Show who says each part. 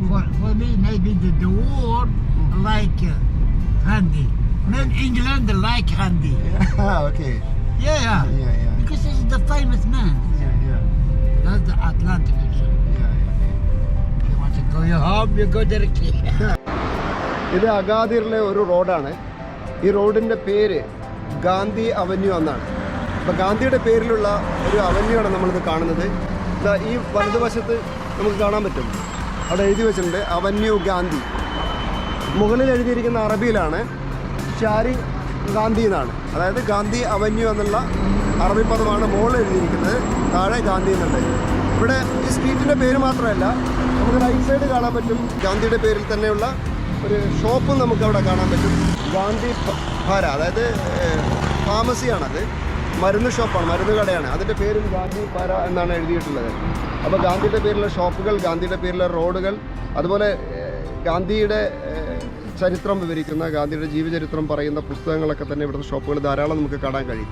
Speaker 1: For me, maybe the war like Gandhi. Men England like Gandhi.
Speaker 2: Okay.
Speaker 1: Yeah.
Speaker 2: Yeah.
Speaker 1: Because he's the famous man.
Speaker 2: Yeah.
Speaker 1: That's the Atlantic Ocean. If you want to go home, you go directly.
Speaker 2: ഇത് അഗാദിറിലെ ഒരു റോഡാണ്. ഈ റോഡിൻ്റെ പേര് Gandhi avenue എന്നാണ്. അപ്പോൾ ഗാന്ധിയുടെ പേരിലുള്ള ഒരു അവന്യൂ ആണ് നമ്മളിത് കാണുന്നത്. ഇതാ ഈ വലതുവശത്ത് നമുക്ക് കാണാൻ പറ്റും, അവിടെ എഴുതി വെച്ചിട്ടുണ്ട് അവന്യൂ ഗാന്ധി. മുകളിൽ എഴുതിയിരിക്കുന്ന അറബിയിലാണ് ഷാരി ഗാന്ധി എന്നാണ്, അതായത് ഗാന്ധി അവന്യൂ എന്നുള്ള അറബി പദമാണ് മുകളിൽ എഴുതിയിരിക്കുന്നത്, താഴെ ഗാന്ധി എന്നുള്ളത്. ഇവിടെ ഈ സ്ട്രീറ്റിൻ്റെ പേര് മാത്രമല്ല, നമുക്ക് റൈറ്റ് സൈഡ് കാണാൻ പറ്റും ഗാന്ധിയുടെ പേരിൽ തന്നെയുള്ള ഒരു ഷോപ്പും നമുക്ക് അവിടെ കാണാൻ പറ്റും. ഗാന്ധി ഭാര, അതായത് ഫാർമസിയാണത്, മരുന്ന് ഷോപ്പാണ്, മരുന്ന് കടയാണ്. അതിൻ്റെ പേരും ഗാന്ധി ഭാര എന്നാണ് എഴുതിയിട്ടുള്ളത്. അപ്പോൾ ഗാന്ധിയുടെ പേരിലുള്ള ഷോപ്പുകൾ, ഗാന്ധിയുടെ പേരിലുള്ള റോഡുകൾ, അതുപോലെ ഗാന്ധിയുടെ ചരിത്രം വിവരിക്കുന്ന, ഗാന്ധിയുടെ ജീവചരിത്രം പറയുന്ന പുസ്തകങ്ങളൊക്കെ തന്നെ ഇവിടുത്തെ ഷോപ്പുകൾ ധാരാളം നമുക്ക് കാണാൻ കഴിയും.